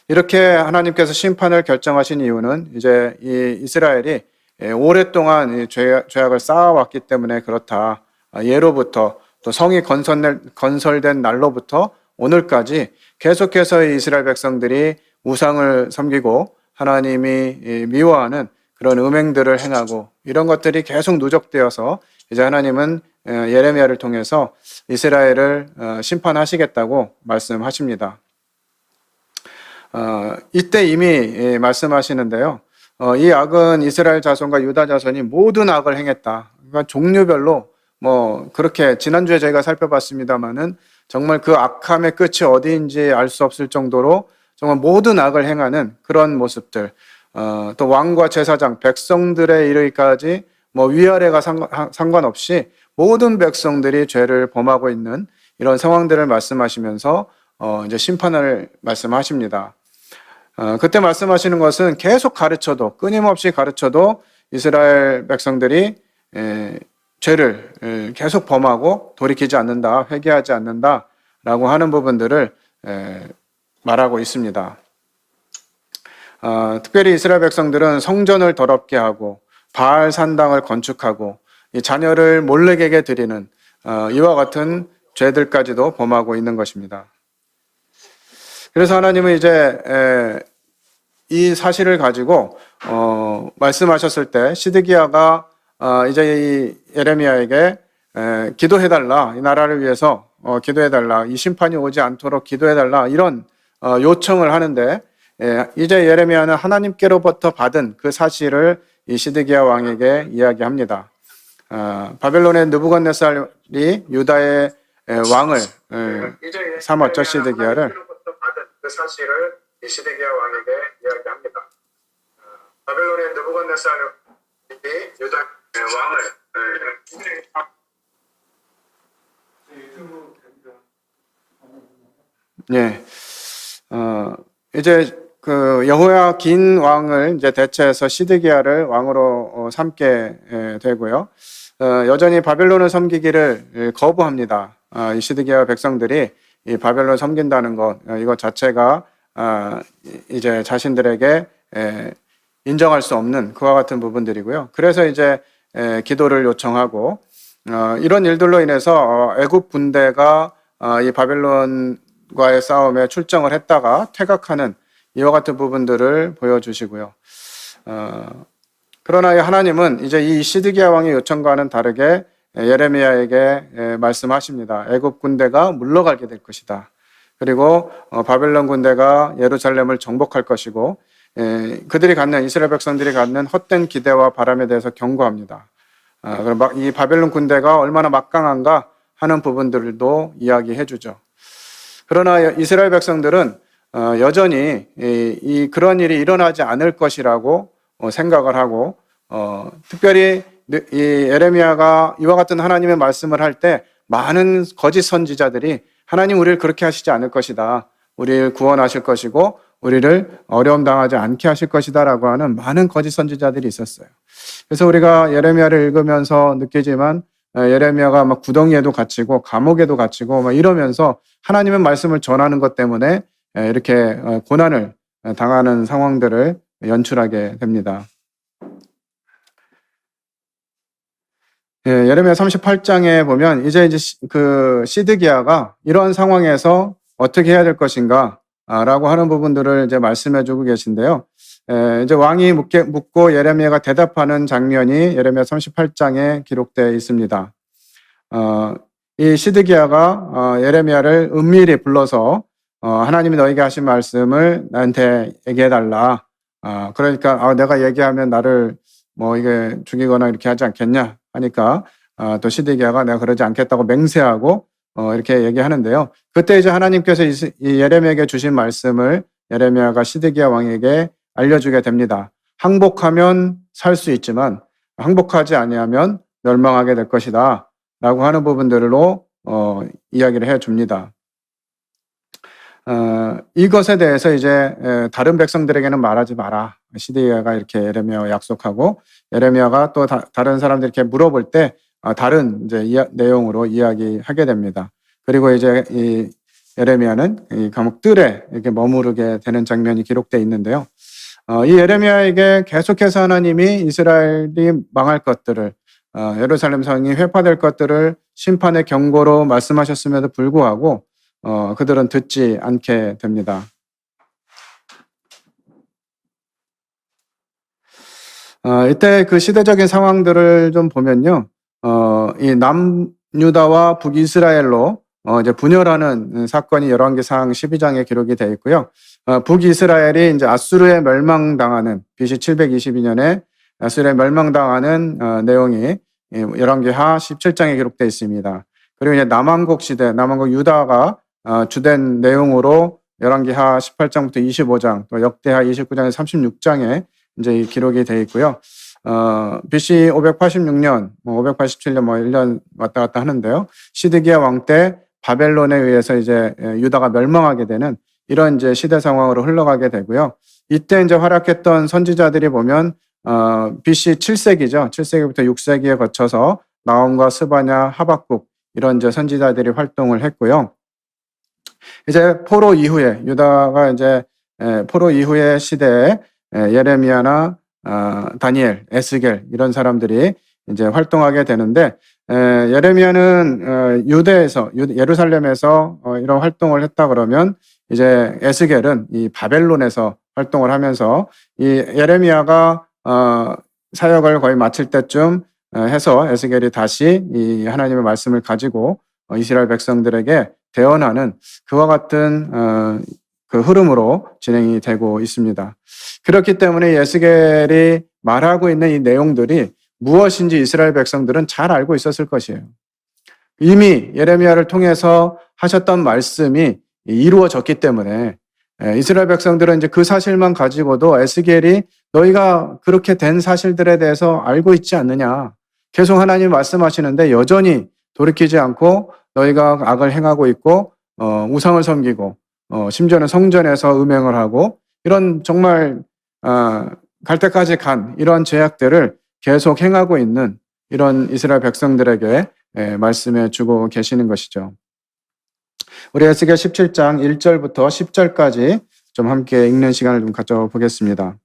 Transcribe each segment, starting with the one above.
이렇게 하나님께서 심판을 결정하신 이유는 이제 이 이스라엘이 오랫동안 이 죄악을 쌓아왔기 때문에 그렇다. 예로부터 또 성이 건설된 날로부터 오늘까지 계속해서 이스라엘 백성들이 우상을 섬기고 하나님이 미워하는 그런 음행들을 행하고 이런 것들이 계속 누적되어서 이제 하나님은 예레미야를 통해서 이스라엘을 심판하시겠다고 말씀하십니다. 이때 이미 말씀하시는데요. 이 악은 이스라엘 자손과 유다 자손이 모든 악을 행했다. 그러니까 종류별로 그렇게 지난주에 저희가 살펴봤습니다만은 정말 그 악함의 끝이 어디인지 알 수 없을 정도로 정말 모든 악을 행하는 그런 모습들, 또 왕과 제사장, 백성들에 이르기까지 위아래가 상관없이 모든 백성들이 죄를 범하고 있는 이런 상황들을 말씀하시면서 이제 심판을 말씀하십니다. 그때 말씀하시는 것은 계속 가르쳐도 끊임없이 가르쳐도 이스라엘 백성들이 죄를 계속 범하고 돌이키지 않는다, 회개하지 않는다라고 하는 부분들을 말하고 있습니다. 특별히 이스라엘 백성들은 성전을 더럽게 하고 바알 산당을 건축하고 이 자녀를 몰래에게 드리는 이와 같은 죄들까지도 범하고 있는 것입니다. 그래서 하나님은 이제 이 사실을 가지고 말씀하셨을 때 시드기야가 이제 이 예레미야에게 기도해달라, 이 나라를 위해서 기도해달라, 이 심판이 오지 않도록 기도해달라 이런 요청을 하는데 이제 예레미야는 하나님께로부터 받은 그 사실을 이 시드기야 왕에게 이야기합니다. 바벨론의 느부갓네살이 유다의 왕을 삼았죠. 시드기야를. 그 사실을 이 시드기야 왕에게 이야기합니다. 바벨론의 느부갓네살이 유다의 왕을 이제 그 여호야긴 왕을 이제 대체해서 시드기야를 왕으로 삼게 되고요. 여전히 바벨론을 섬기기를 거부합니다. 이 시드기야 백성들이 이 바벨론 섬긴다는 것, 이것 자체가 이제 자신들에게 인정할 수 없는 그와 같은 부분들이고요. 그래서 이제 기도를 요청하고 이런 일들로 인해서 애굽 군대가 이 바벨론과의 싸움에 출정을 했다가 퇴각하는 이와 같은 부분들을 보여주시고요. 그러나 하나님은 이제 이 시드기야 왕의 요청과는 다르게 예레미야에게 말씀하십니다. 애굽 군대가 물러가게 될 것이다. 그리고 바벨론 군대가 예루살렘을 정복할 것이고 그들이 갖는 이스라엘 백성들이 갖는 헛된 기대와 바람에 대해서 경고합니다. 이 바벨론 군대가 얼마나 막강한가 하는 부분들도 이야기해 주죠. 그러나 이스라엘 백성들은 여전히 그런 일이 일어나지 않을 것이라고 생각을 하고 특별히 이 예레미야가 이와 같은 하나님의 말씀을 할 때 많은 거짓 선지자들이 하나님 우리를 그렇게 하시지 않을 것이다. 우리를 구원하실 것이고 우리를 어려움 당하지 않게 하실 것이다 라고 하는 많은 거짓 선지자들이 있었어요. 그래서 우리가 예레미야를 읽으면서 느끼지만 예레미야가 막 구덩이에도 갇히고 감옥에도 갇히고 막 이러면서 하나님의 말씀을 전하는 것 때문에 이렇게 고난을 당하는 상황들을 연출하게 됩니다. 예레미야 38장에 보면 이제 그 시드기야가 이런 상황에서 어떻게 해야 될 것인가 라고 하는 부분들을 이제 말씀해 주고 계신데요. 이제 왕이 묻고 예레미야가 대답하는 장면이 예레미야 38장에 기록되어 있습니다. 이 시드기야가 예레미야를 은밀히 불러서 하나님이 너에게 하신 말씀을 나한테 얘기해 달라. 그러니까 내가 얘기하면 나를 이게 죽이거나 이렇게 하지 않겠냐 하니까 또 시드기야가 내가 그러지 않겠다고 맹세하고 이렇게 얘기하는데요. 그때 이제 하나님께서 이 예레미야에게 주신 말씀을 예레미야가 시드기야 왕에게 알려주게 됩니다. 항복하면 살 수 있지만 항복하지 아니하면 멸망하게 될 것이다 라고 하는 부분들로 이야기를 해줍니다. 이것에 대해서 이제 다른 백성들에게는 말하지 마라. 시드기야가 이렇게 예레미야와 약속하고 예레미야가 또 다른 사람들이 이렇게 물어볼 때 다른 이제 내용으로 이야기하게 됩니다. 그리고 이제 이 예레미야는 이 감옥 뜰에 이렇게 머무르게 되는 장면이 기록되어 있는데요. 이 예레미야에게 계속해서 하나님이 이스라엘이 망할 것들을, 예루살렘 성이 회파될 것들을 심판의 경고로 말씀하셨음에도 불구하고 그들은 듣지 않게 됩니다. 이때 그 시대적인 상황들을 좀 보면요, 이 남유다와 북이스라엘로 이제 분열하는 사건이 열왕기상 12장에 기록이 되어 있고요. 북이스라엘이 이제 아수르에 멸망당하는 BC 722년에 아수르에 멸망당하는 내용이 열왕기하 17장에 기록되어 있습니다. 그리고 이제 남왕국 시대, 남왕국 유다가 주된 내용으로 열왕기하 18장부터 25장, 또 역대하 29장에서 36장에 이제 기록이 되어 있고요. BC 586년, 587년 1년 왔다 갔다 하는데요. 시드기야 왕 때 바벨론에 의해서 이제 유다가 멸망하게 되는 이런 이제 시대 상황으로 흘러가게 되고요. 이때 이제 활약했던 선지자들이 보면 BC 7세기죠. 7세기부터 6세기에 거쳐서 나홈과 스바냐, 하박국 이런 이제 선지자들이 활동을 했고요. 이제 포로 이후에 유다가 이제 포로 이후의 시대에 예레미야나 다니엘, 에스겔 이런 사람들이 이제 활동하게 되는데 예레미야는 유대에서 예루살렘에서 이런 활동을 했다 그러면 이제 에스겔은 이 바벨론에서 활동을 하면서 이 예레미야가 사역을 거의 마칠 때쯤 해서 에스겔이 다시 이 하나님의 말씀을 가지고 이스라엘 백성들에게 대언하는 그와 같은 그 흐름으로 진행이 되고 있습니다. 그렇기 때문에 에스겔이 말하고 있는 이 내용들이 무엇인지 이스라엘 백성들은 잘 알고 있었을 것이에요. 이미 예레미야를 통해서 하셨던 말씀이 이루어졌기 때문에 이스라엘 백성들은 이제 그 사실만 가지고도 에스겔이 너희가 그렇게 된 사실들에 대해서 알고 있지 않느냐. 계속 하나님 말씀하시는데 여전히 돌이키지 않고 너희가 악을 행하고 있고 우상을 섬기고 심지어는 성전에서 음행을 하고 이런 정말 갈 때까지 간 이런 죄악들을 계속 행하고 있는 이런 이스라엘 백성들에게 말씀해 주고 계시는 것이죠. 우리 에스겔 17장 1절부터 10절까지 좀 함께 읽는 시간을 좀 가져보겠습니다.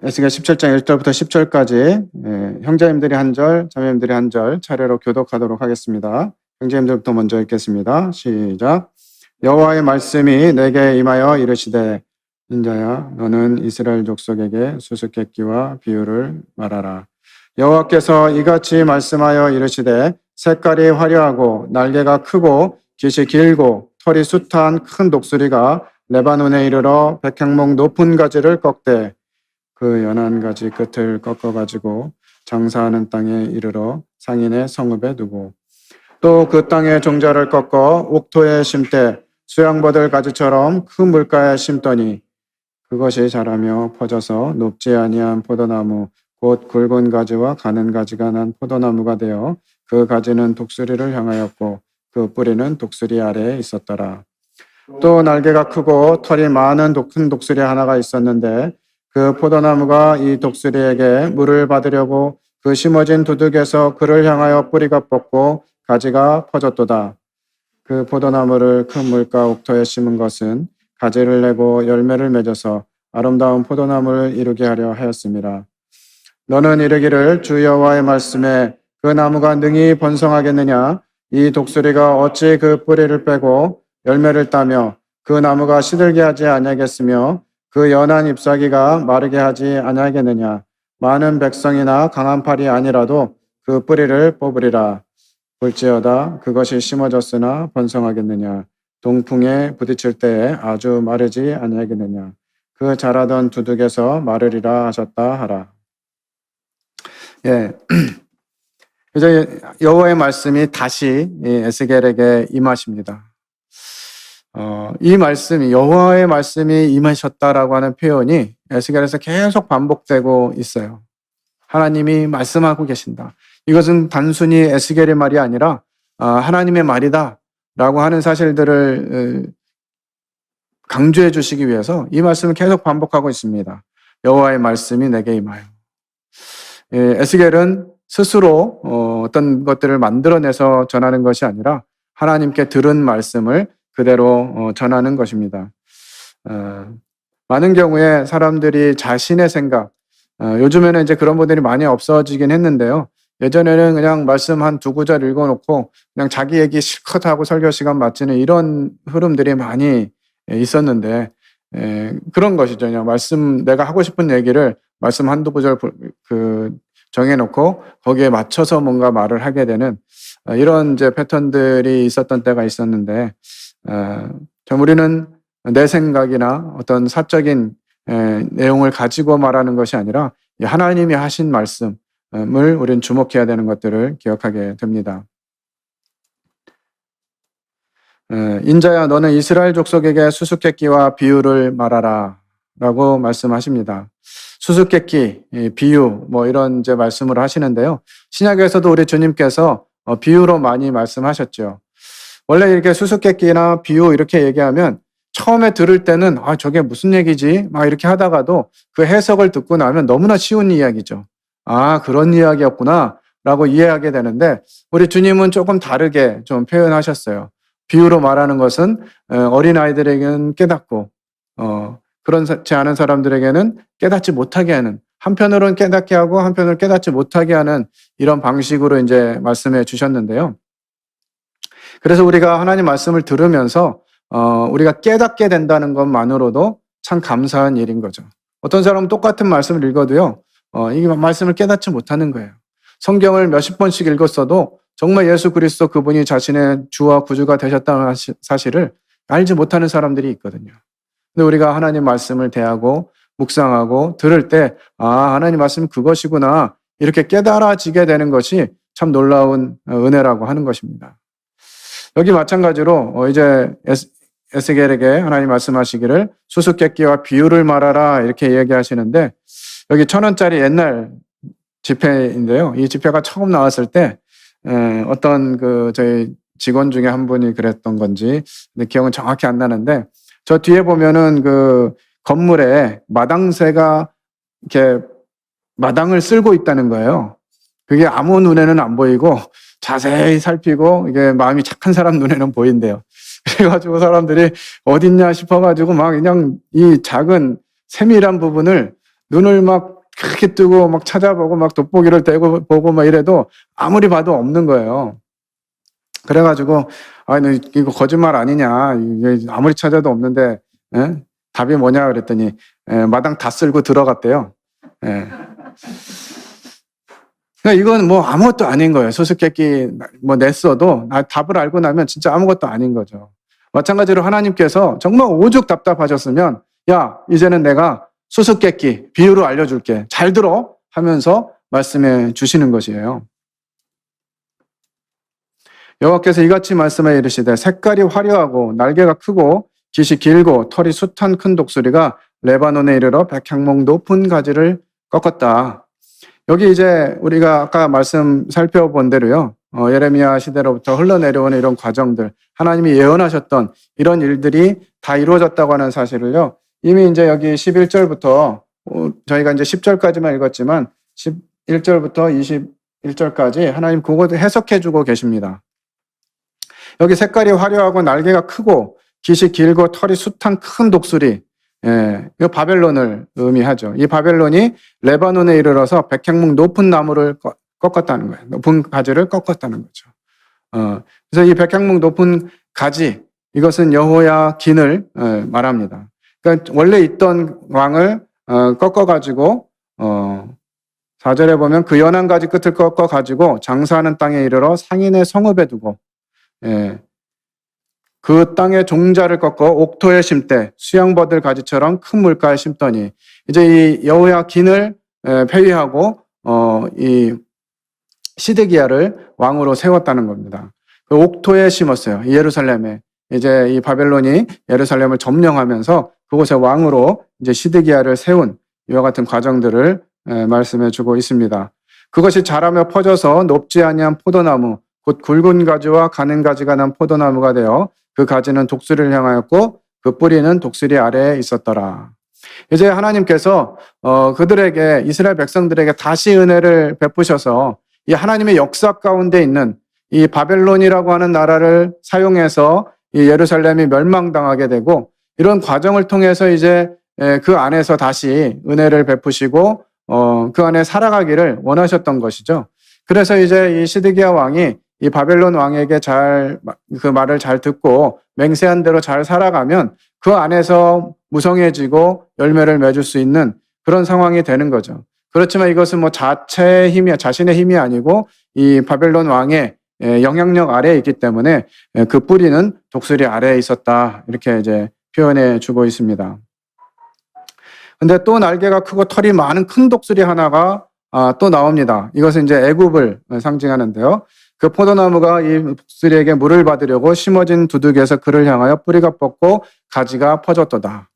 에스겔 17장 1절부터 10절까지 형제님들이 한 절, 자매님들이 한 절 차례로 교독하도록 하겠습니다. 형제님들부터 먼저 읽겠습니다. 시작. 여호와의 말씀이 내게 임하여 이르시되 인자야 너는 이스라엘 족속에게 수수께끼와 비유를 말하라. 여호와께서 이같이 말씀하여 이르시되 색깔이 화려하고 날개가 크고 깃이 길고 털이 숱한 큰 독수리가 레바논에 이르러 백향목 높은 가지를 꺾되 그 연한 가지 끝을 꺾어가지고 장사하는 땅에 이르러 상인의 성읍에 두고 또 그 땅의 종자를 꺾어 옥토에 심되 수양버들 가지처럼 큰 물가에 심더니 그것이 자라며 퍼져서 높지 아니한 포도나무 곧 굵은 가지와 가는 가지가 난 포도나무가 되어 그 가지는 독수리를 향하였고 그 뿌리는 독수리 아래에 있었더라. 또 날개가 크고 털이 많은 큰 독수리 하나가 있었는데 그 포도나무가 이 독수리에게 물을 받으려고 그 심어진 두둑에서 그를 향하여 뿌리가 뻗고 가지가 퍼졌도다. 그 포도나무를 큰 물가 옥토에 심은 것은 가지를 내고 열매를 맺어서 아름다운 포도나무를 이루게 하려 하였습니다. 너는 이르기를 주 여호와의 말씀에 그 나무가 능히 번성하겠느냐? 이 독수리가 어찌 그 뿌리를 빼고 열매를 따며 그 나무가 시들게 하지 아니하겠으며 그 연한 잎사귀가 마르게 하지 아니하겠느냐? 많은 백성이나 강한 팔이 아니라도 그 뿌리를 뽑으리라. 볼지어다 그것이 심어졌으나 번성하겠느냐? 동풍에 부딪힐 때에 아주 마르지 아니하겠느냐? 그 자라던 두둑에서 마르리라 하셨다 하라. 예, 이제 여호와의 말씀이 다시 에스겔에게 임하십니다. 이 말씀이 여호와의 말씀이 임하셨다라고 하는 표현이 에스겔에서 계속 반복되고 있어요. 하나님이 말씀하고 계신다. 이것은 단순히 에스겔의 말이 아니라 하나님의 말이다라고 하는 사실들을 강조해 주시기 위해서 이 말씀을 계속 반복하고 있습니다. 여호와의 말씀이 내게 임하여. 에스겔은 스스로 어떤 것들을 만들어내서 전하는 것이 아니라 하나님께 들은 말씀을 그대로 전하는 것입니다. 많은 경우에 사람들이 자신의 생각, 요즘에는 이제 그런 분들이 많이 없어지긴 했는데요. 예전에는 그냥 말씀 한 두 구절 읽어놓고 그냥 자기 얘기 실컷 하고 설교 시간 마치는 이런 흐름들이 많이 있었는데, 그런 것이죠. 그냥 말씀, 내가 하고 싶은 얘기를 말씀 한두 구절 정해놓고 거기에 맞춰서 뭔가 말을 하게 되는 이런 이제 패턴들이 있었던 때가 있었는데, 좀 우리는 내 생각이나 어떤 사적인 내용을 가지고 말하는 것이 아니라 하나님이 하신 말씀을 우리는 주목해야 되는 것들을 기억하게 됩니다. 인자야 너는 이스라엘 족속에게 수수께끼와 비유를 말하라 라고 말씀하십니다. 수수께끼, 비유 뭐 이런 이제 말씀을 하시는데요. 신약에서도 우리 주님께서 비유로 많이 말씀하셨죠. 원래 이렇게 수수께끼나 비유 이렇게 얘기하면 처음에 들을 때는 저게 무슨 얘기지? 막 이렇게 하다가도 그 해석을 듣고 나면 너무나 쉬운 이야기죠. 그런 이야기였구나 라고 이해하게 되는데, 우리 주님은 조금 다르게 좀 표현하셨어요. 비유로 말하는 것은 어린아이들에게는 깨닫고 그렇지 않은 사람들에게는 깨닫지 못하게 하는, 한편으로는 깨닫게 하고 한편으로는 깨닫지 못하게 하는 이런 방식으로 이제 말씀해 주셨는데요. 그래서 우리가 하나님 말씀을 들으면서 우리가 깨닫게 된다는 것만으로도 참 감사한 일인 거죠. 어떤 사람은 똑같은 말씀을 읽어도요, 이 말씀을 깨닫지 못하는 거예요. 성경을 몇십 번씩 읽었어도 정말 예수 그리스도 그분이 자신의 주와 구주가 되셨다는 사실을 알지 못하는 사람들이 있거든요. 근데 우리가 하나님 말씀을 대하고 묵상하고 들을 때 하나님 말씀 그것이구나 이렇게 깨달아지게 되는 것이 참 놀라운 은혜라고 하는 것입니다. 여기 마찬가지로 이제 에스겔에게 하나님 말씀하시기를 수수께끼와 비유를 말하라 이렇게 얘기하시는데, 여기 1,000원짜리 옛날 지폐인데요. 이 지폐가 처음 나왔을 때 어떤 저희 직원 중에 한 분이 그랬던 건지 기억은 정확히 안 나는데, 저 뒤에 보면은 그 건물에 마당새가 이렇게 마당을 쓸고 있다는 거예요. 그게 아무 눈에는 안 보이고 자세히 살피고 이게 마음이 착한 사람 눈에는 보인대요. 그래가지고 사람들이 어딨냐 싶어가지고 막 그냥 이 작은 세밀한 부분을 눈을 막 크게 뜨고 막 찾아보고 막 돋보기를 대고 보고 막 이래도 아무리 봐도 없는 거예요. 그래가지고 이거 거짓말 아니냐, 이게 아무리 찾아도 없는데 답이 뭐냐 그랬더니 마당 다 쓸고 들어갔대요. 그러니까 이건 뭐 아무것도 아닌 거예요. 수수께끼 뭐 냈어도 답을 알고 나면 진짜 아무것도 아닌 거죠. 마찬가지로 하나님께서 정말 오죽 답답하셨으면 이제는 내가 수수께끼 비유로 알려줄게, 잘 들어 하면서 말씀해 주시는 것이에요. 여호와께서 이같이 말씀해 이르시되 색깔이 화려하고 날개가 크고 깃이 길고 털이 숱한 큰 독수리가 레바논에 이르러 백향목 높은 가지를 꺾었다. 여기 이제 우리가 아까 말씀 살펴본 대로요, 예레미야 시대로부터 흘러내려오는 이런 과정들, 하나님이 예언하셨던 이런 일들이 다 이루어졌다고 하는 사실을요, 이미 이제 여기 11절부터 저희가 이제 10절까지만 읽었지만 11절부터 21절까지 하나님 그것을 해석해 주고 계십니다. 여기 색깔이 화려하고 날개가 크고 깃이 길고 털이 숱한 큰 독수리, 이거 바벨론을 의미하죠. 이 바벨론이 레바논에 이르러서 백향목 높은 나무를 꺾었다는 거예요. 높은 가지를 꺾었다는 거죠. 그래서 이 백향목 높은 가지, 이것은 여호야긴을 말합니다. 그러니까 원래 있던 왕을 꺾어가지고 4절에 보면 그 연한 가지 끝을 꺾어가지고 장사하는 땅에 이르러 상인의 성읍에 두고, 그 땅의 종자를 꺾어 옥토에 심되 수양버들 가지처럼 큰 물가에 심더니, 이제 이 여호야긴을 폐위하고 이 시드기야를 왕으로 세웠다는 겁니다. 그 옥토에 심었어요. 예루살렘에. 이제 이 바벨론이 예루살렘을 점령하면서 그곳에 왕으로 이제 시드기야를 세운 이와 같은 과정들을 말씀해 주고 있습니다. 그것이 자라며 퍼져서 높지 아니한 포도나무, 곧 굵은 가지와 가는 가지가 난 포도나무가 되어 그 가지는 독수리를 향하였고 그 뿌리는 독수리 아래에 있었더라. 이제 하나님께서 그들에게, 이스라엘 백성들에게 다시 은혜를 베푸셔서 이 하나님의 역사 가운데 있는 이 바벨론이라고 하는 나라를 사용해서 이 예루살렘이 멸망당하게 되고, 이런 과정을 통해서 이제 그 안에서 다시 은혜를 베푸시고 그 안에 살아가기를 원하셨던 것이죠. 그래서 이제 이 시드기야 왕이 이 바벨론 왕에게 그 말을 잘 듣고 맹세한 대로 잘 살아가면 그 안에서 무성해지고 열매를 맺을 수 있는 그런 상황이 되는 거죠. 그렇지만 이것은 뭐 자신의 힘이 아니고 이 바벨론 왕의 영향력 아래에 있기 때문에 그 뿌리는 독수리 아래에 있었다, 이렇게 이제 표현해 주고 있습니다. 근데 또 날개가 크고 털이 많은 큰 독수리 하나가 또 나옵니다. 이것은 이제 애굽을 상징하는데요. 그 포도나무가 이 독수리에게 물을 받으려고 심어진 두둑에서 그를 향하여 뿌리가 뻗고 가지가 퍼졌도다.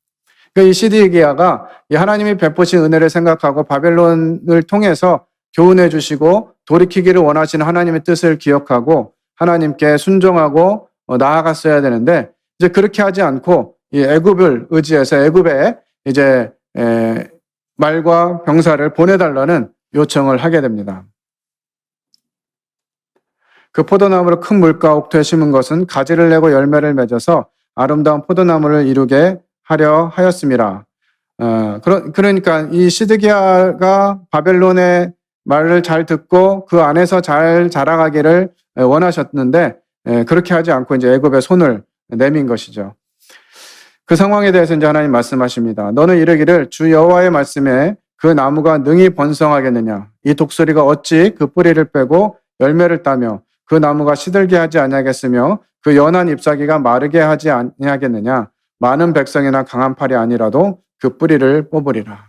이 시드기야가 이 하나님이 베푸신 은혜를 생각하고 바벨론을 통해서 교훈해 주시고 돌이키기를 원하시는 하나님의 뜻을 기억하고 하나님께 순종하고 나아갔어야 되는데, 이제 그렇게 하지 않고 이 애굽을 의지해서 애굽에 이제 말과 병사를 보내달라는 요청을 하게 됩니다. 그 포도나무를 큰 물가 옥토에 심은 것은 가지를 내고 열매를 맺어서 아름다운 포도나무를 이루게 하려 하였습니다. 그러니까 이 시드기야가 바벨론의 말을 잘 듣고 그 안에서 잘 자라가기를 원하셨는데 그렇게 하지 않고 이제 애굽에 손을 내민 것이죠. 그 상황에 대해서 이제 하나님 말씀하십니다. 너는 이르기를 주 여호와의 말씀에 그 나무가 능히 번성하겠느냐? 이 독수리가 어찌 그 뿌리를 빼고 열매를 따며 그 나무가 시들게 하지 아니하겠으며 그 연한 잎사귀가 마르게 하지 아니하겠느냐? 많은 백성이나 강한 팔이 아니라도 그 뿌리를 뽑으리라.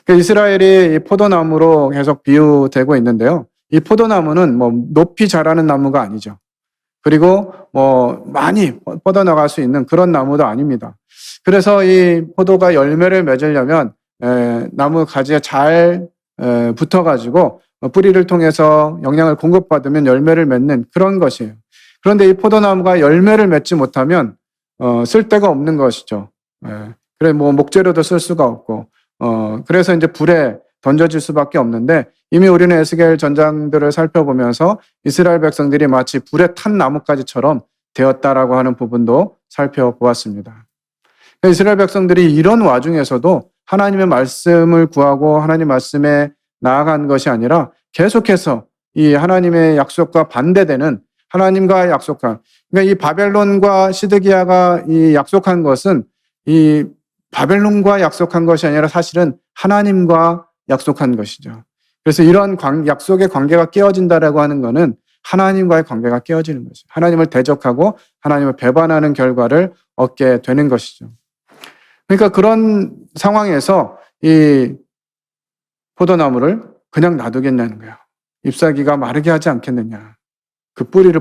이스라엘이 이 포도나무로 계속 비유되고 있는데요. 이 포도나무는 뭐 높이 자라는 나무가 아니죠. 그리고 뭐 많이 뻗어나갈 수 있는 그런 나무도 아닙니다. 그래서 이 포도가 열매를 맺으려면 나무 가지에 잘 붙어가지고 뿌리를 통해서 영양을 공급받으면 열매를 맺는 그런 것이에요. 그런데 이 포도나무가 열매를 맺지 못하면 쓸 데가 없는 것이죠. 그래 뭐 목재로도 쓸 수가 없고 그래서 이제 불에 던져질 수밖에 없는데, 이미 우리는 에스겔 전장들을 살펴보면서 이스라엘 백성들이 마치 불에 탄 나뭇가지처럼 되었다라고 하는 부분도 살펴보았습니다. 이스라엘 백성들이 이런 와중에서도 하나님의 말씀을 구하고 하나님 말씀에 나아간 것이 아니라 계속해서 이 하나님의 약속과 반대되는 하나님과 약속한, 그러니까 이 바벨론과 시드기야가 이 약속한 것은 이 바벨론과 약속한 것이 아니라 사실은 하나님과 약속한 것이죠. 그래서 이런 약속의 관계가 깨어진다라고 하는 것은 하나님과의 관계가 깨어지는 것이죠. 하나님을 대적하고 하나님을 배반하는 결과를 얻게 되는 것이죠. 그러니까 그런 상황에서 이 포도나무를 그냥 놔두겠냐는 거예요. 잎사귀가 마르게 하지 않겠느냐. 그 뿌리를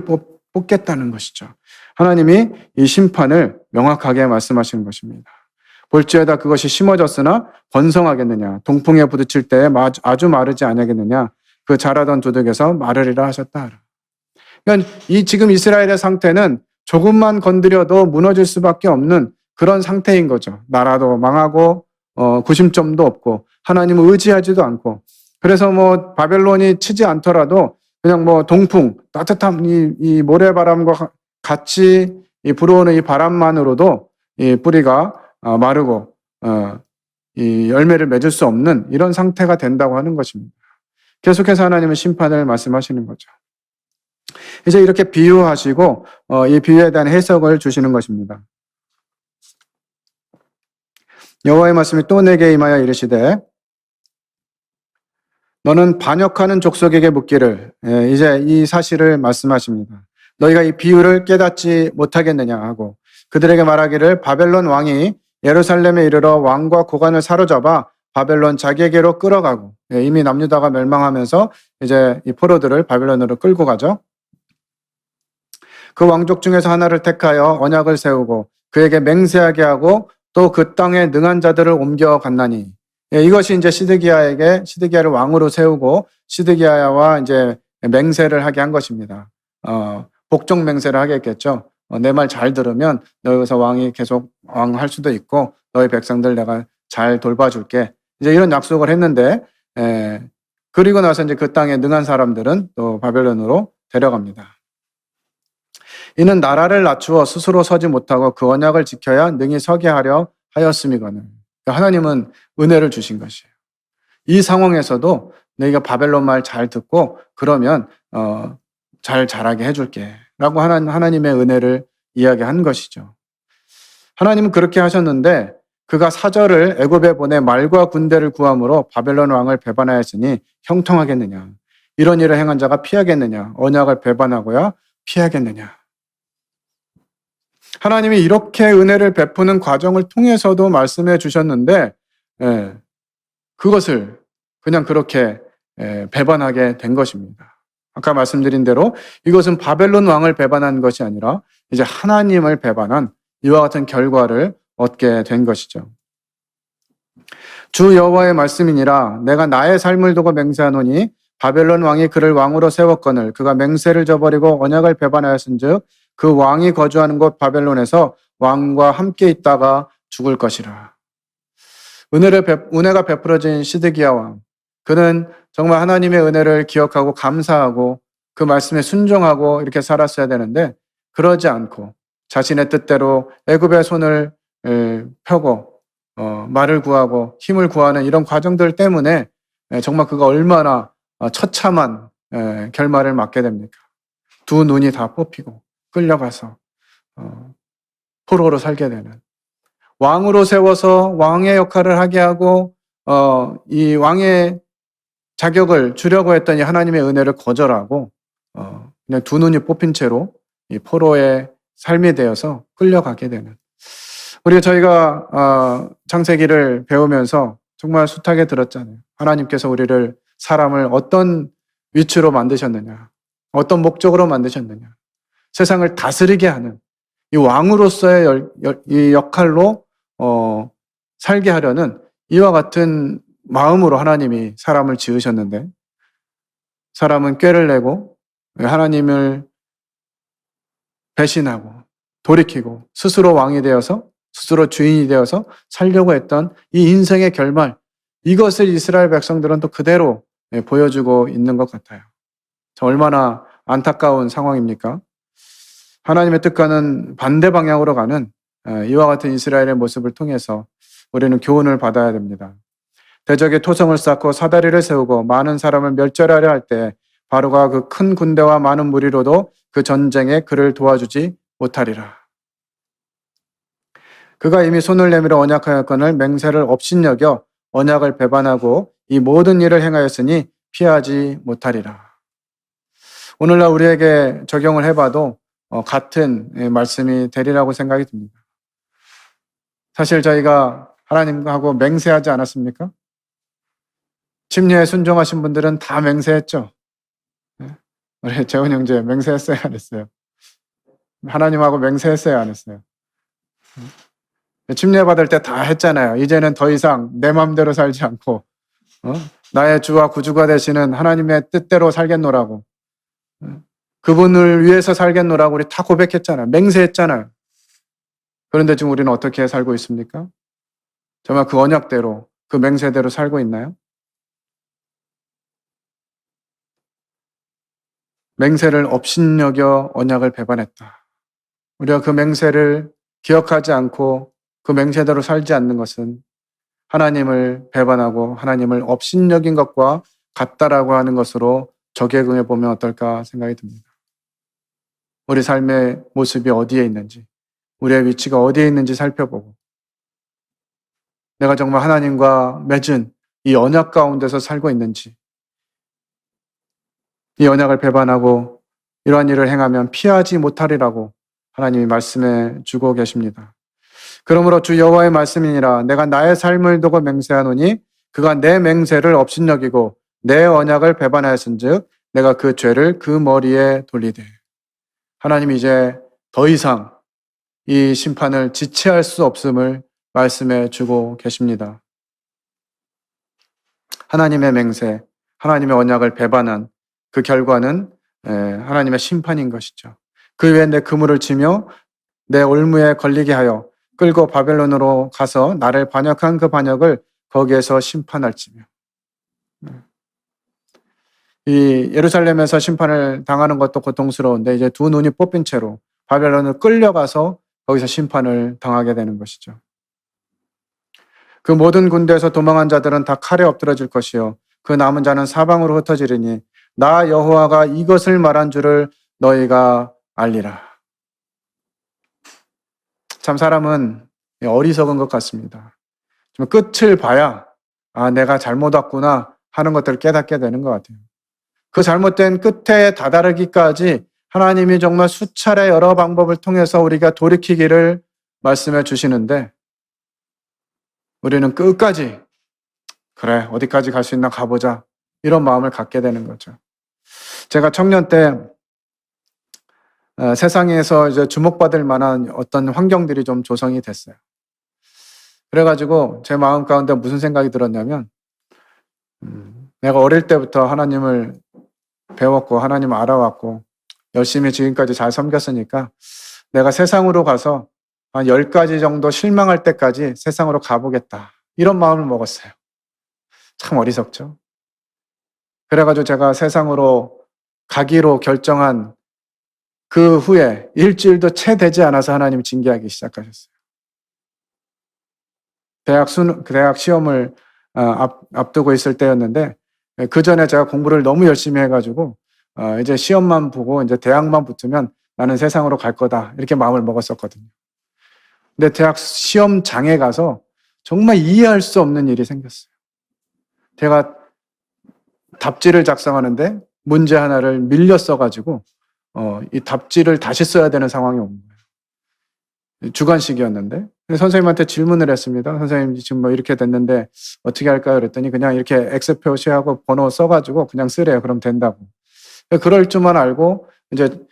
뽑겠다는 것이죠. 하나님이 이 심판을 명확하게 말씀하시는 것입니다. 볼지어다 그것이 심어졌으나 번성하겠느냐. 동풍에 부딪힐 때에 아주 마르지 아니하겠느냐. 그 자라던 두둑에서 마르리라 하셨다. 그러니까 이 지금 이스라엘의 상태는 조금만 건드려도 무너질 수밖에 없는 그런 상태인 거죠. 나라도 망하고 구심점도 없고 하나님을 의지하지도 않고, 그래서 뭐 바벨론이 치지 않더라도 그냥 뭐 동풍 따뜻한 이 모래바람과 같이 이 불어오는 이 바람만으로도 이 뿌리가 마르고 이 열매를 맺을 수 없는 이런 상태가 된다고 하는 것입니다. 계속해서 하나님은 심판을 말씀하시는 거죠. 이제 이렇게 비유하시고 이 비유에 대한 해석을 주시는 것입니다. 여호와의 말씀이 또 내게 임하여 이르시되 너는 반역하는 족속에게 묻기를, 이제 이 사실을 말씀하십니다. 너희가 이 비유를 깨닫지 못하겠느냐 하고 그들에게 말하기를 바벨론 왕이 예루살렘에 이르러 왕과 고관을 사로잡아 바벨론 자기에게로 끌어가고, 이미 남유다가 멸망하면서 이제 이 포로들을 바벨론으로 끌고 가죠. 그 왕족 중에서 하나를 택하여 언약을 세우고 그에게 맹세하게 하고 또 그 땅에 능한 자들을 옮겨갔나니, 이것이 이제 시드기야를 왕으로 세우고 시드기야와 이제 맹세를 하게 한 것입니다. 복종 맹세를 하겠겠죠. 내 말 잘 들으면 너희서 왕이 계속 왕할 수도 있고 너희 백성들 내가 잘 돌봐줄게. 이제 이런 약속을 했는데, 그리고 나서 이제 그 땅에 능한 사람들은 또 바벨론으로 데려갑니다. 이는 나라를 낮추어 스스로 서지 못하고 그 언약을 지켜야 능히 서게 하려 하였음이거늘. 하나님은 은혜를 주신 것이에요. 이 상황에서도 너희가 바벨론 말 잘 듣고 그러면 잘 자라게 해줄게 라고 하나님의 은혜를 이야기한 것이죠. 하나님은 그렇게 하셨는데 그가 사절을 애굽에 보내 말과 군대를 구함으로 바벨론 왕을 배반하였으니 형통하겠느냐. 이런 일을 행한 자가 피하겠느냐. 언약을 배반하고야 피하겠느냐. 하나님이 이렇게 은혜를 베푸는 과정을 통해서도 말씀해 주셨는데 그것을 그냥 그렇게 배반하게 된 것입니다. 아까 말씀드린 대로 이것은 바벨론 왕을 배반한 것이 아니라 이제 하나님을 배반한 이와 같은 결과를 얻게 된 것이죠. 주 여호와의 말씀이니라 내가 나의 삶을 두고 맹세하노니 바벨론 왕이 그를 왕으로 세웠거늘 그가 맹세를 저버리고 언약을 배반하였은즉 그 왕이 거주하는 곳 바벨론에서 왕과 함께 있다가 죽을 것이라. 은혜가 베풀어진 시드기야 왕. 그는 정말 하나님의 은혜를 기억하고 감사하고 그 말씀에 순종하고 이렇게 살았어야 되는데 그러지 않고 자신의 뜻대로 애굽의 손을 펴고 말을 구하고 힘을 구하는 이런 과정들 때문에 정말 그가 얼마나 처참한 결말을 맞게 됩니까? 두 눈이 다 뽑히고 끌려가서 포로로 살게 되는 왕으로 세워서 왕의 역할을 하게 하고 이 왕의 자격을 주려고 했더니 하나님의 은혜를 거절하고 그냥 두 눈이 뽑힌 채로 이 포로의 삶이 되어서 끌려가게 되는 저희가 창세기를 배우면서 정말 숱하게 들었잖아요. 하나님께서 우리를 사람을 어떤 위치로 만드셨느냐, 어떤 목적으로 만드셨느냐, 세상을 다스리게 하는 이 왕으로서의 이 역할로 살게 하려는 이와 같은 마음으로 하나님이 사람을 지으셨는데 사람은 꾀를 내고 하나님을 배신하고 돌이키고 스스로 왕이 되어서 스스로 주인이 되어서 살려고 했던 이 인생의 결말, 이것을 이스라엘 백성들은 또 그대로 보여주고 있는 것 같아요. 얼마나 안타까운 상황입니까? 하나님의 뜻과는 반대 방향으로 가는 이와 같은 이스라엘의 모습을 통해서 우리는 교훈을 받아야 됩니다. 대적의 토성을 쌓고 사다리를 세우고 많은 사람을 멸절하려 할 때 바로가 그 큰 군대와 많은 무리로도 그 전쟁에 그를 도와주지 못하리라. 그가 이미 손을 내밀어 언약하였거늘 맹세를 업신여겨 언약을 배반하고 이 모든 일을 행하였으니 피하지 못하리라. 오늘날 우리에게 적용을 해봐도 같은 말씀이 되리라고 생각이 듭니다. 사실 저희가 하나님하고 맹세하지 않았습니까? 침례에 순종하신 분들은 다 맹세했죠. 우리 재훈 형제 맹세했어요, 안 했어요? 하나님하고 맹세했어요, 안 했어요? 침례 받을 때 다 했잖아요. 이제는 더 이상 내 마음대로 살지 않고 나의 주와 구주가 되시는 하나님의 뜻대로 살겠노라고, 그분을 위해서 살겠노라고 우리 다 고백했잖아요. 맹세했잖아요. 그런데 지금 우리는 어떻게 살고 있습니까? 정말 그 언약대로, 그 맹세대로 살고 있나요? 맹세를 업신여겨 언약을 배반했다. 우리가 그 맹세를 기억하지 않고 그 맹세대로 살지 않는 것은 하나님을 배반하고 하나님을 업신여긴 것과 같다라고 하는 것으로 적용해 보면 어떨까 생각이 듭니다. 우리 삶의 모습이 어디에 있는지, 우리의 위치가 어디에 있는지 살펴보고 내가 정말 하나님과 맺은 이 언약 가운데서 살고 있는지, 이 언약을 배반하고 이러한 일을 행하면 피하지 못하리라고 하나님이 말씀해 주고 계십니다. 그러므로 주 여호와의 말씀이니라 내가 나의 삶을 두고 맹세하노니 그가 내 맹세를 업신여기고 내 언약을 배반하였은즉 내가 그 죄를 그 머리에 돌리되. 하나님이 이제 더 이상 이 심판을 지체할 수 없음을 말씀해 주고 계십니다. 하나님의 맹세, 하나님의 언약을 배반한 그 결과는 하나님의 심판인 것이죠. 그 위에 내 그물을 치며 내 올무에 걸리게 하여 끌고 바벨론으로 가서 나를 반역한 그 반역을 거기에서 심판할지며. 이 예루살렘에서 심판을 당하는 것도 고통스러운데 이제 두 눈이 뽑힌 채로 바벨론을 끌려가서 거기서 심판을 당하게 되는 것이죠. 그 모든 군대에서 도망한 자들은 다 칼에 엎드러질 것이요 그 남은 자는 사방으로 흩어지리니 나 여호와가 이것을 말한 줄을 너희가 알리라. 참 사람은 어리석은 것 같습니다. 좀 끝을 봐야 내가 잘못 왔구나 하는 것들을 깨닫게 되는 것 같아요. 그 잘못된 끝에 다다르기까지 하나님이 정말 수차례 여러 방법을 통해서 우리가 돌이키기를 말씀해 주시는데 우리는 끝까지 그래 어디까지 갈 수 있나 가보자 이런 마음을 갖게 되는 거죠. 제가 청년 때 세상에서 이제 주목받을 만한 어떤 환경들이 좀 조성이 됐어요. 그래가지고 제 마음 가운데 무슨 생각이 들었냐면 내가 어릴 때부터 하나님을 배웠고 하나님을 알아왔고 열심히 지금까지 잘 섬겼으니까 내가 세상으로 가서 한 10가지 정도 실망할 때까지 세상으로 가보겠다. 이런 마음을 먹었어요. 참 어리석죠. 그래가지고 제가 세상으로 가기로 결정한 그 후에 일주일도 채 되지 않아서 하나님이 징계하기 시작하셨어요. 대학 시험을 앞두고 있을 때였는데 그 전에 제가 공부를 너무 열심히 해가지고 이제 시험만 보고 이제 대학만 붙으면 나는 세상으로 갈 거다 이렇게 마음을 먹었었거든요. 근데 대학 시험장에 가서 정말 이해할 수 없는 일이 생겼어요. 제가 답지를 작성하는데 문제 하나를 밀려 써가지고 이 답지를 다시 써야 되는 상황이 온 거예요. 주관식이었는데 선생님한테 질문을 했습니다. 선생님 지금 뭐 이렇게 됐는데 어떻게 할까요? 그랬더니 그냥 이렇게 X 표시하고 번호 써가지고 그냥 쓰래요. 그럼 된다고. 그럴 줄만 알고 이제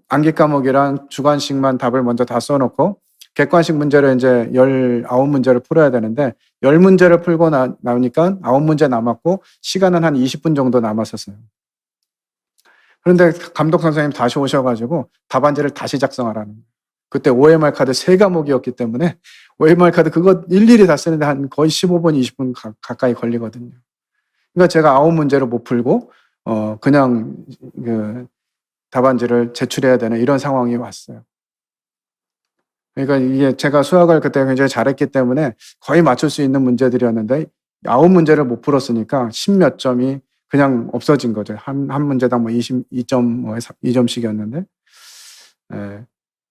암기 과목이랑 주관식만 답을 먼저 다 써놓고 객관식 문제를 이제 19문제를 풀어야 되는데 10문제를 풀고 나오니까 9문제 남았고 시간은 한 20분 정도 남았었어요. 그런데 감독 선생님 다시 오셔가지고 답안지를 다시 작성하라는 거예요. 그때 OMR 카드 3과목이었기 때문에 OMR 카드 그거 일일이 다 쓰는데 한 거의 15분, 20분 가까이 걸리거든요. 그러니까 제가 9문제를 못 풀고 그냥 그 답안지를 제출해야 되는 이런 상황이 왔어요. 그러니까 이게 제가 수학을 그때 굉장히 잘했기 때문에 거의 맞출 수 있는 문제들이었는데 9문제를 못 풀었으니까 10몇 점이 그냥 없어진 거죠. 한 문제당 뭐 2점씩이었는데.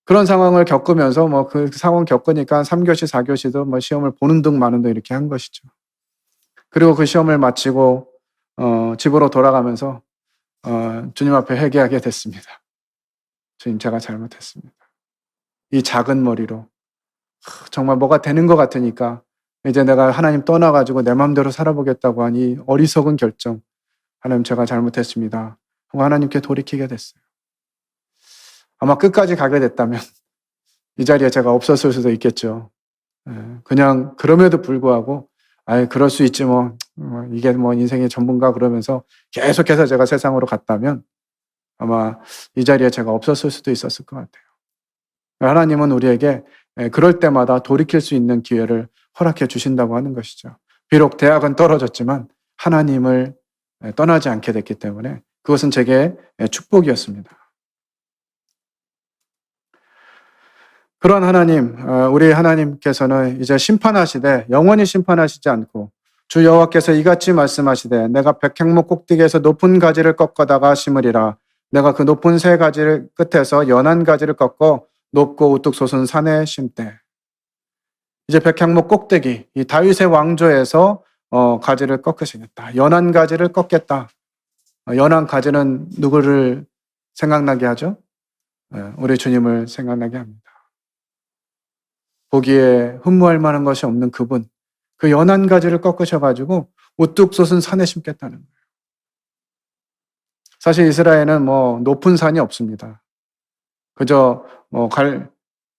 그런 상황을 겪으면서 뭐 그 상황 겪으니까 3교시, 4교시도 뭐 시험을 보는 둥 마는 둥 이렇게 한 것이죠. 그리고 그 시험을 마치고 집으로 돌아가면서 주님 앞에 회개하게 됐습니다. 주님, 제가 잘못했습니다. 이 작은 머리로 정말 뭐가 되는 것 같으니까 이제 내가 하나님 떠나가지고 내 마음대로 살아보겠다고 한 이 어리석은 결정, 하나님 제가 잘못했습니다 하고 하나님께 돌이키게 됐어요. 아마 끝까지 가게 됐다면 이 자리에 제가 없었을 수도 있겠죠. 그냥 그럼에도 불구하고 그럴 수 있지 뭐 이게 뭐 인생의 전부인가 그러면서 계속해서 제가 세상으로 갔다면 아마 이 자리에 제가 없었을 수도 있었을 것 같아요. 하나님은 우리에게 그럴 때마다 돌이킬 수 있는 기회를 허락해 주신다고 하는 것이죠. 비록 대학은 떨어졌지만 하나님을 떠나지 않게 됐기 때문에 그것은 제게 축복이었습니다. 그런 하나님, 우리 하나님께서는 이제 심판하시되 영원히 심판하시지 않고 주 여호와께서 이같이 말씀하시되 내가 백향목 꼭대기에서 높은 가지를 꺾어다가 심으리라. 내가 그 높은 새 가지를 끝에서 연한 가지를 꺾어 높고 우뚝 솟은 산에 심되. 이제 백향목 꼭대기, 이 다윗의 왕조에서 가지를 꺾으시겠다. 연한 가지를 꺾겠다. 연한 가지는 누구를 생각나게 하죠? 우리 주님을 생각나게 합니다. 보기에 흠모할 만한 것이 없는 그분, 그 연한 가지를 꺾으셔가지고 우뚝 솟은 산에 심겠다는 거예요. 사실 이스라엘은 뭐 높은 산이 없습니다. 그저 뭐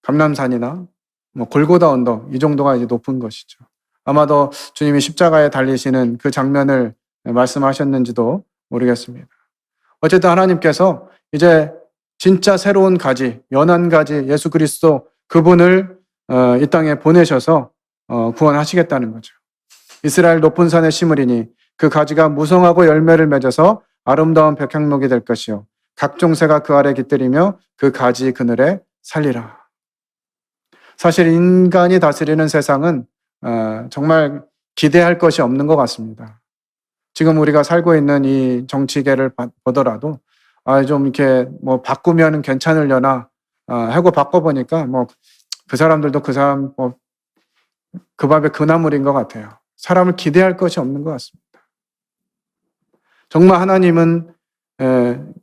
감람산이나 뭐 골고다 언덕 이 정도가 이제 높은 것이죠. 아마도 주님이 십자가에 달리시는 그 장면을 말씀하셨는지도 모르겠습니다. 어쨌든 하나님께서 이제 진짜 새로운 가지, 연한 가지 예수 그리스도 그분을 이 땅에 보내셔서 구원하시겠다는 거죠. 이스라엘 높은 산에 심으리니 그 가지가 무성하고 열매를 맺어서 아름다운 백향목이 될 것이요 각종 새가 그 아래 깃들이며 그 가지 그늘에 살리라. 사실 인간이 다스리는 세상은 정말 기대할 것이 없는 것 같습니다. 지금 우리가 살고 있는 이 정치계를 보더라도 좀 이렇게 뭐 바꾸면 괜찮으려나 하고 바꿔보니까 뭐 그 사람들도 그 사람 그 밥에 그 나물인 것 같아요. 사람을 기대할 것이 없는 것 같습니다. 정말 하나님은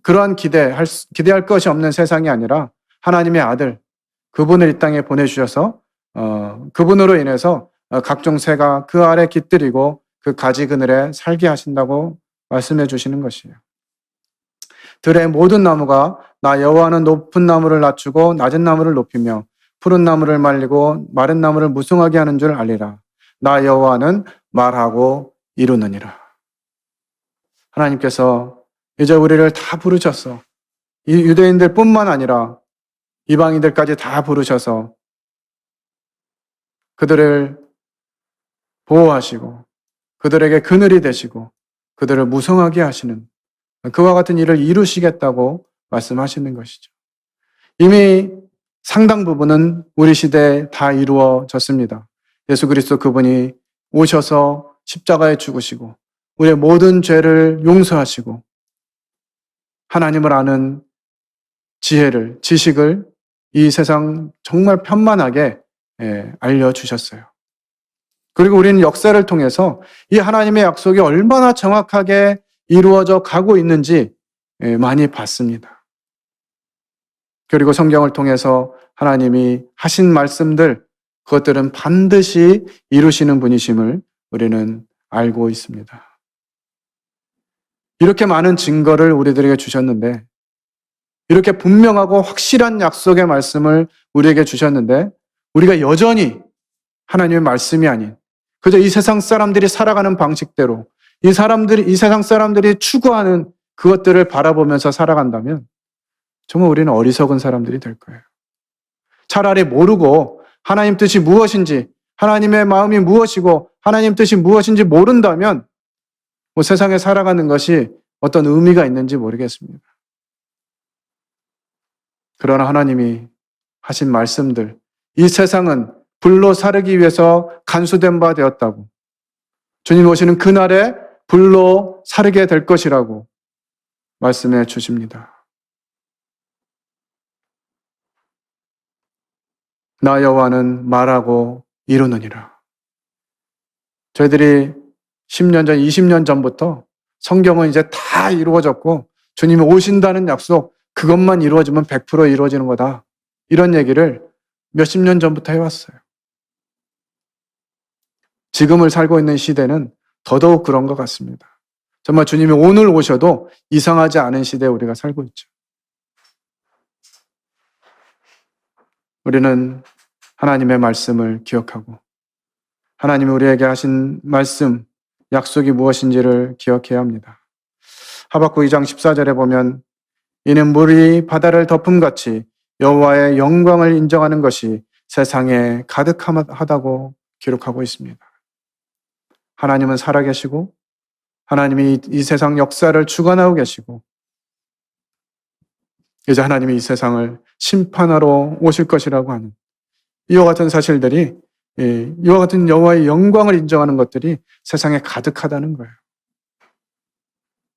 그러한 기대할 것이 없는 세상이 아니라 하나님의 아들 그분을 이 땅에 보내주셔서 그분으로 인해서 각종 새가 그 아래 깃들이고 그 가지 그늘에 살게 하신다고 말씀해 주시는 것이에요. 들의 모든 나무가 나 여호와는 높은 나무를 낮추고 낮은 나무를 높이며 푸른 나무를 말리고 마른 나무를 무성하게 하는 줄 알리라. 나 여호와는 말하고 이루느니라. 하나님께서 이제 우리를 다 부르셔서 이 유대인들뿐만 아니라 이방인들까지 다 부르셔서 그들을 보호하시고 그들에게 그늘이 되시고 그들을 무성하게 하시는 그와 같은 일을 이루시겠다고 말씀하시는 것이죠. 이미 상당 부분은 우리 시대에 다 이루어졌습니다. 예수 그리스도 그분이 오셔서 십자가에 죽으시고 우리의 모든 죄를 용서하시고 하나님을 아는 지식을 이 세상 정말 편만하게 알려주셨어요. 그리고 우리는 역사를 통해서 이 하나님의 약속이 얼마나 정확하게 이루어져 가고 있는지 많이 봤습니다. 그리고 성경을 통해서 하나님이 하신 말씀들, 그것들은 반드시 이루시는 분이심을 우리는 알고 있습니다. 이렇게 많은 증거를 우리들에게 주셨는데, 이렇게 분명하고 확실한 약속의 말씀을 우리에게 주셨는데, 우리가 여전히 하나님의 말씀이 아닌, 그저 이 세상 사람들이 살아가는 방식대로, 이 세상 사람들이 추구하는 그것들을 바라보면서 살아간다면, 정말 우리는 어리석은 사람들이 될 거예요. 차라리 모르고 하나님 뜻이 무엇인지, 하나님의 마음이 무엇이고, 하나님 뜻이 무엇인지 모른다면, 세상에 살아가는 것이 어떤 의미가 있는지 모르겠습니다. 그러나 하나님이 하신 말씀들, 이 세상은 불로 사르기 위해서 간수된 바 되었다고, 주님 오시는 그날에 불로 사르게 될 것이라고 말씀해 주십니다. 나 여호와는 말하고 이루느니라. 저희들이 10년 전, 20년 전부터 성경은 이제 다 이루어졌고 주님이 오신다는 약속, 그것만 이루어지면 100% 이루어지는 거다. 이런 얘기를 몇십 년 전부터 해왔어요. 지금을 살고 있는 시대는 더더욱 그런 것 같습니다. 정말 주님이 오늘 오셔도 이상하지 않은 시대에 우리가 살고 있죠. 우리는 하나님의 말씀을 기억하고 하나님이 우리에게 하신 말씀, 약속이 무엇인지를 기억해야 합니다. 하박국 2장 14절에 보면 이는 물이 바다를 덮음같이 여호와의 영광을 인정하는 것이 세상에 가득하다고 기록하고 있습니다. 하나님은 살아계시고 하나님이 이 세상 역사를 주관하고 계시고 이제 하나님이 이 세상을 심판하러 오실 것이라고 하는 이와 같은 사실들이, 이와 같은 여호와의 영광을 인정하는 것들이 세상에 가득하다는 거예요.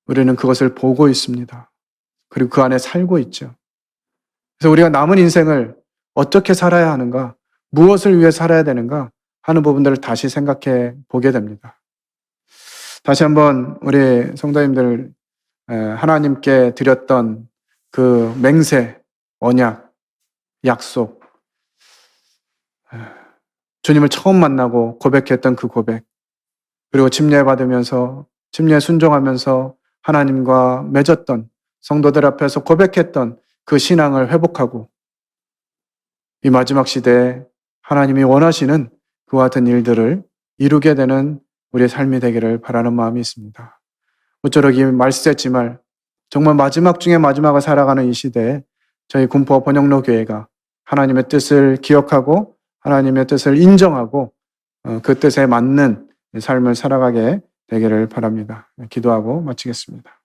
우리는 그것을 보고 있습니다. 그리고 그 안에 살고 있죠. 그래서 우리가 남은 인생을 어떻게 살아야 하는가, 무엇을 위해 살아야 되는가 하는 부분들을 다시 생각해 보게 됩니다. 다시 한번 우리 성도님들 하나님께 드렸던 그 맹세, 언약, 약속, 주님을 처음 만나고 고백했던 그 고백, 그리고 침례받으면서 침례에 순종하면서 하나님과 맺었던 성도들 앞에서 고백했던 그 신앙을 회복하고 이 마지막 시대에 하나님이 원하시는 그와 같은 일들을 이루게 되는 우리의 삶이 되기를 바라는 마음이 있습니다. 모쪼록 이 말세지말 정말 마지막 중에 마지막을 살아가는 이 시대에 저희 군포 번영로 교회가 하나님의 뜻을 기억하고 하나님의 뜻을 인정하고 그 뜻에 맞는 삶을 살아가게 되기를 바랍니다. 기도하고 마치겠습니다.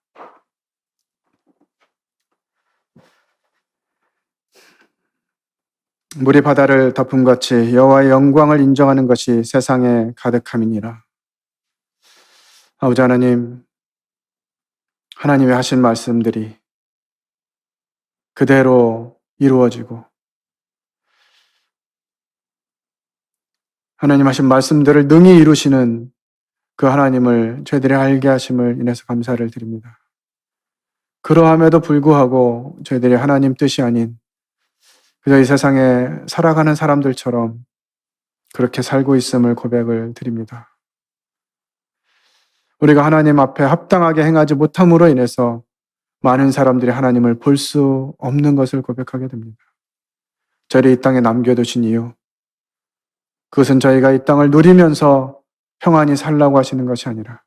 물이 바다를 덮음같이 여호와의 영광을 인정하는 것이 세상에 가득함이니라. 아버지 하나님, 하나님의 하신 말씀들이 그대로 이루어지고 하나님 하신 말씀들을 능히 이루시는 그 하나님을 저희들이 알게 하심을 인해서 감사를 드립니다. 그러함에도 불구하고 저희들이 하나님 뜻이 아닌 그저 이 세상에 살아가는 사람들처럼 그렇게 살고 있음을 고백을 드립니다. 우리가 하나님 앞에 합당하게 행하지 못함으로 인해서 많은 사람들이 하나님을 볼 수 없는 것을 고백하게 됩니다. 저희를 이 땅에 남겨두신 이유, 그것은 저희가 이 땅을 누리면서 평안히 살라고 하시는 것이 아니라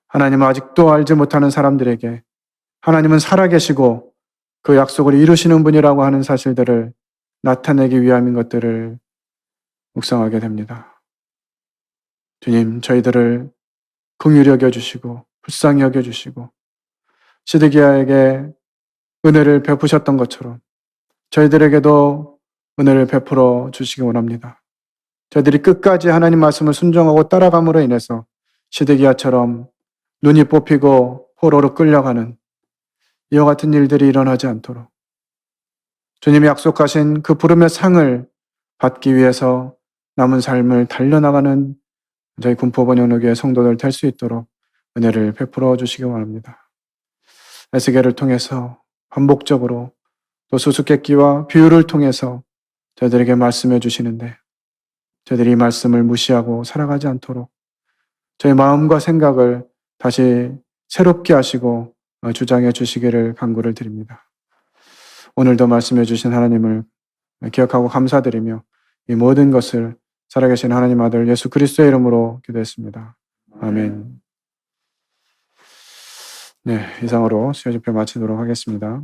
하나님은 아직도 알지 못하는 사람들에게 하나님은 살아계시고 그 약속을 이루시는 분이라고 하는 사실들을 나타내기 위함인 것들을 묵상하게 됩니다. 주님, 저희들을 긍휼히 여겨주시고 불쌍히 여겨주시고 시드기야에게 은혜를 베푸셨던 것처럼 저희들에게도 은혜를 베풀어 주시기 원합니다. 저희들이 끝까지 하나님 말씀을 순종하고 따라감으로 인해서 시드기야처럼 눈이 뽑히고 포로로 끌려가는 이와 같은 일들이 일어나지 않도록 주님이 약속하신 그 부름의 상을 받기 위해서 남은 삶을 달려나가는 저희 군포번영로교회 성도들 될 수 있도록 은혜를 베풀어 주시기 원합니다. 에스겔을 통해서 반복적으로 또 수수께끼와 비유를 통해서 저희들에게 말씀해 주시는데 저희들이 이 말씀을 무시하고 살아가지 않도록 저희 마음과 생각을 다시 새롭게 하시고 주장해 주시기를 간구를 드립니다. 오늘도 말씀해 주신 하나님을 기억하고 감사드리며 이 모든 것을 살아계신 하나님 아들 예수 그리스도의 이름으로 기도했습니다. 아멘. 네, 이상으로 수요 집회 마치도록 하겠습니다.